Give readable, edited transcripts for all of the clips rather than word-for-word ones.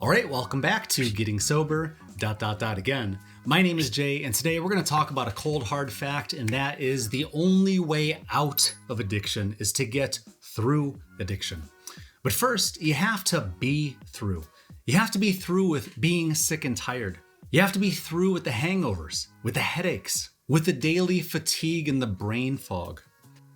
All right, welcome back to Getting Sober, again. My name is Jay, and today we're going to talk about a cold hard fact, and that is the only way out of addiction is to get through addiction. But first, you have to be through. You have to be through with being sick and tired. You have to be through with the hangovers, with the headaches, with the daily fatigue and the brain fog.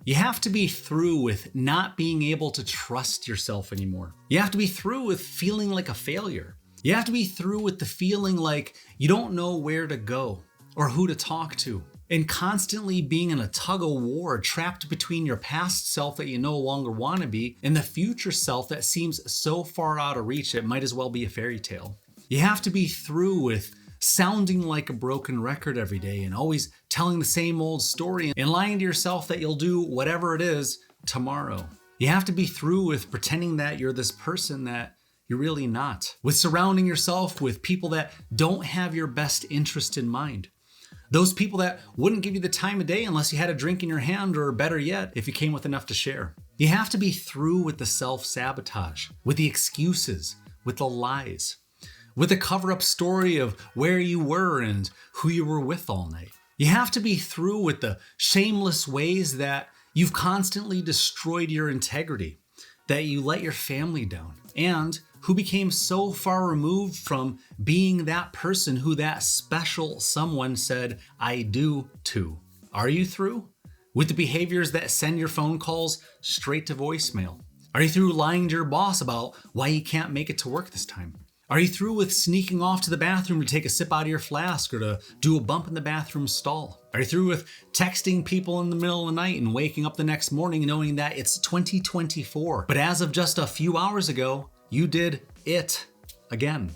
You have to be through with not being able to trust yourself anymore. You have to be through with feeling like a failure. You have to be through with the feeling like you don't know where to go or who to talk to, and constantly being in a tug of war, trapped between your past self that you no longer want to be and the future self that seems so far out of reach it might as well be a fairy tale. You have to be through with sounding like a broken record every day and always telling the same old story and lying to yourself that you'll do whatever it is tomorrow. You have to be through with pretending that you're this person that you're really not, with surrounding yourself with people that don't have your best interest in mind. Those people that wouldn't give you the time of day unless you had a drink in your hand, or better yet, if you came with enough to share. You have to be through with the self-sabotage, with the excuses, with the lies, with the cover-up story of where you were and who you were with all night. You have to be through with the shameless ways that you've constantly destroyed your integrity, that you let your family down, and who became so far removed from being that person who that special someone said, "I do" to. Are you through with the behaviors that send your phone calls straight to voicemail? Are you through lying to your boss about why you can't make it to work this time? Are you through with sneaking off to the bathroom to take a sip out of your flask or to do a bump in the bathroom stall? Are you through with texting people in the middle of the night and waking up the next morning knowing that it's 2024, but as of just a few hours ago, you did it again?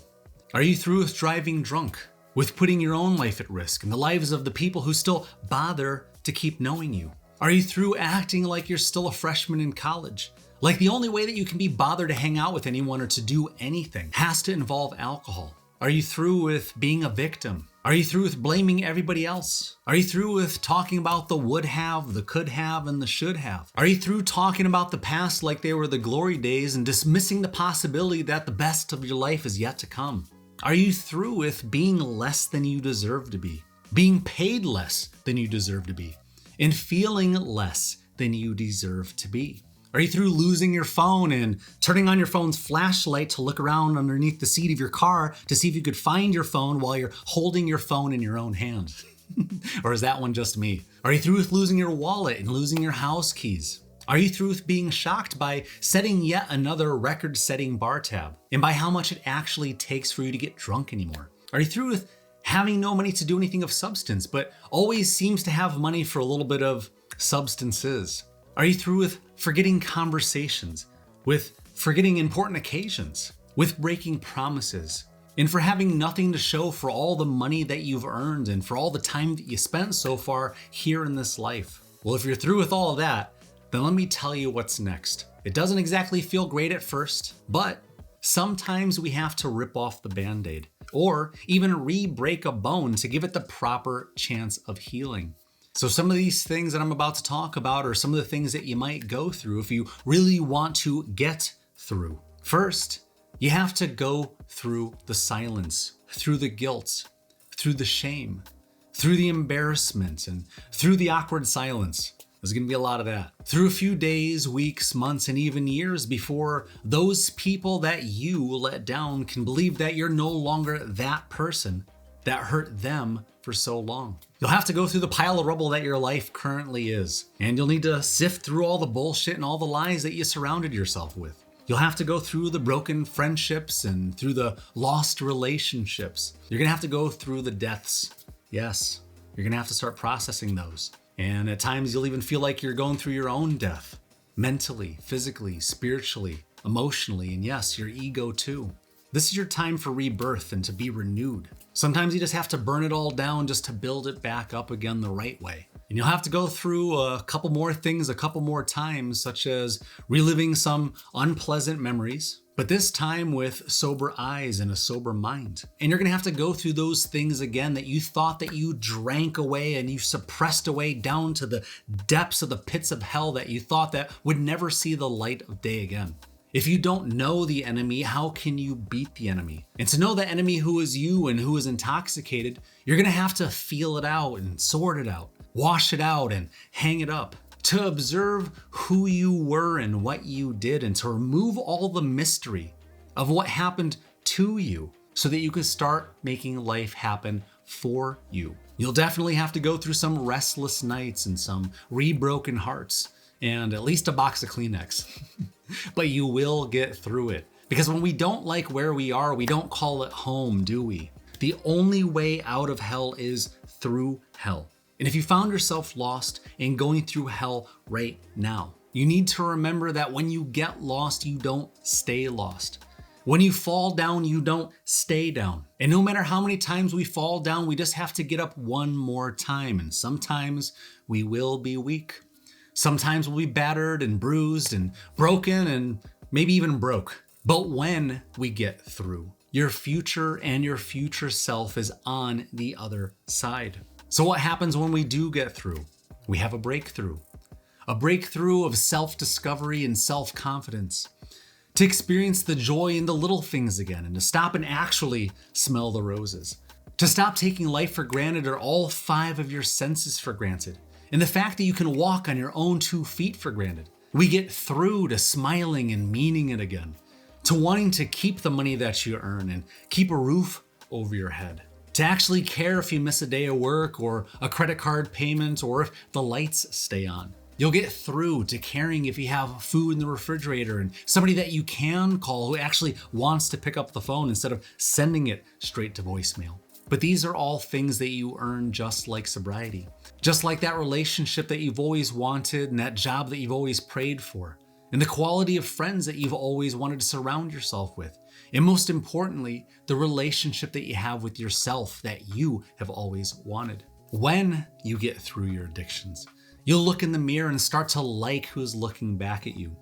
Are you through with driving drunk, with putting your own life at risk and the lives of the people who still bother to keep knowing you? Are you through acting like you're still a freshman in college? Like the only way that you can be bothered to hang out with anyone or to do anything has to involve alcohol? Are you through with being a victim? Are you through with blaming everybody else? Are you through with talking about the would have, the could have, and the should have? Are you through talking about the past like they were the glory days and dismissing the possibility that the best of your life is yet to come? Are you through with being less than you deserve to be, being paid less than you deserve to be, and feeling less than you deserve to be? Are you through losing your phone and turning on your phone's flashlight to look around underneath the seat of your car to see if you could find your phone while you're holding your phone in your own hand? Or is that one just me? Are you through with losing your wallet and losing your house keys? Are you through with being shocked by setting yet another record-setting bar tab and by how much it actually takes for you to get drunk anymore? Are you through with having no money to do anything of substance, but always seems to have money for a little bit of substances? Are you through with forgetting conversations, with forgetting important occasions, with breaking promises, and for having nothing to show for all the money that you've earned and for all the time that you spent so far here in this life? Well, if you're through with all of that, then let me tell you what's next. It doesn't exactly feel great at first, but sometimes we have to rip off the Band-Aid or even re-break a bone to give it the proper chance of healing. So some of these things that I'm about to talk about are some of the things that you might go through if you really want to get through. First, you have to go through the silence, through the guilt, through the shame, through the embarrassment, and through the awkward silence. There's going to be a lot of that. Through a few days, weeks, months, and even years before those people that you let down can believe that you're no longer that person that hurt them for so long. You'll have to go through the pile of rubble that your life currently is, and you'll need to sift through all the bullshit and all the lies that you surrounded yourself with. You'll have to go through the broken friendships and through the lost relationships. You're gonna have to go through the deaths. Yes, you're gonna have to start processing those. And at times you'll even feel like you're going through your own death, mentally, physically, spiritually, emotionally, and yes, your ego too. This is your time for rebirth and to be renewed. Sometimes you just have to burn it all down just to build it back up again the right way. And you'll have to go through a couple more things a couple more times, such as reliving some unpleasant memories, but this time with sober eyes and a sober mind. And you're gonna have to go through those things again that you thought that you drank away and you suppressed away down to the depths of the pits of hell that you thought that would never see the light of day again. If you don't know the enemy, how can you beat the enemy? And to know the enemy who is you and who is intoxicated, you're gonna have to feel it out and sort it out, wash it out and hang it up. To observe who you were and what you did, and to remove all the mystery of what happened to you so that you can start making life happen for you. You'll definitely have to go through some restless nights and some rebroken hearts and at least a box of Kleenex. But you will get through it. Because when we don't like where we are, we don't call it home, do we? The only way out of hell is through hell. And if you found yourself lost and going through hell right now, you need to remember that when you get lost, you don't stay lost. When you fall down, you don't stay down. And no matter how many times we fall down, we just have to get up one more time. And sometimes we will be weak. Sometimes we'll be battered and bruised and broken and maybe even broke. But when we get through, your future and your future self is on the other side. So what happens when we do get through? We have a breakthrough of self-discovery and self-confidence, to experience the joy in the little things again, and to stop and actually smell the roses, to stop taking life for granted or all 5 of your senses for granted, and the fact that you can walk on your own 2 feet for granted. We get through to smiling and meaning it again, to wanting to keep the money that you earn and keep a roof over your head, to actually care if you miss a day of work or a credit card payment or if the lights stay on. You'll get through to caring if you have food in the refrigerator and somebody that you can call who actually wants to pick up the phone instead of sending it straight to voicemail. But these are all things that you earn just like sobriety. Just like that relationship that you've always wanted and that job that you've always prayed for. And the quality of friends that you've always wanted to surround yourself with. And most importantly, the relationship that you have with yourself that you have always wanted. When you get through your addictions, you'll look in the mirror and start to like who's looking back at you.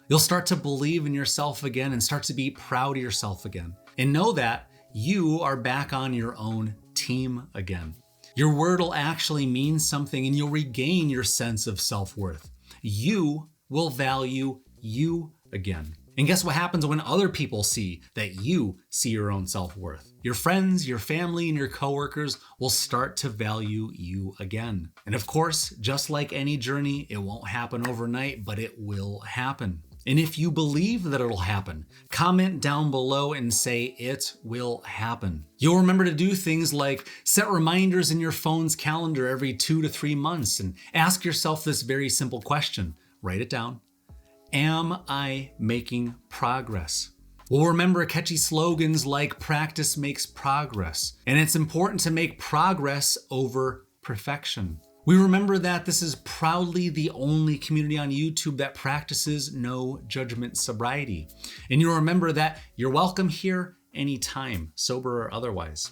You'll start to believe in yourself again and start to be proud of yourself again. And know that you are back on your own team again. Your word will actually mean something and you'll regain your sense of self-worth. You will value you again. And guess what happens when other people see that you see your own self-worth? Your friends, your family, and your coworkers will start to value you again. And of course, just like any journey, it won't happen overnight, but it will happen. And if you believe that it'll happen, comment down below and say it will happen. You'll remember to do things like set reminders in your phone's calendar every 2 to 3 months and ask yourself this very simple question. Write it down. Am I making progress? We'll remember catchy slogans like practice makes progress. And it's important to make progress over perfection. We remember that this is proudly the only community on YouTube that practices no judgment sobriety. And you'll remember that you're welcome here anytime, sober or otherwise.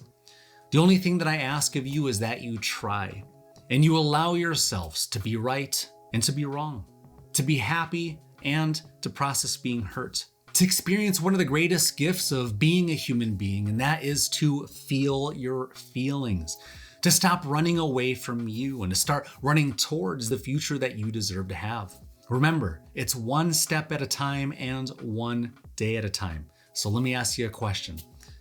The only thing that I ask of you is that you try and you allow yourselves to be right and to be wrong, to be happy and to process being hurt, to experience one of the greatest gifts of being a human being, and that is to feel your feelings. To stop running away from you and to start running towards the future that you deserve to have. Remember, it's one step at a time and one day at a time. So let me ask you a question.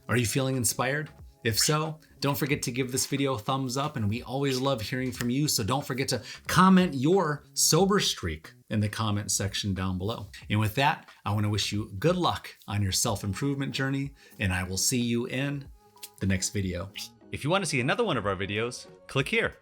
Are you feeling inspired? If so, don't forget to give this video a thumbs up, and we always love hearing from you. So don't forget to comment your sober streak in the comment section down below. And with that, I want to wish you good luck on your self-improvement journey, and I will see you in the next video. If you want to see another one of our videos, click here.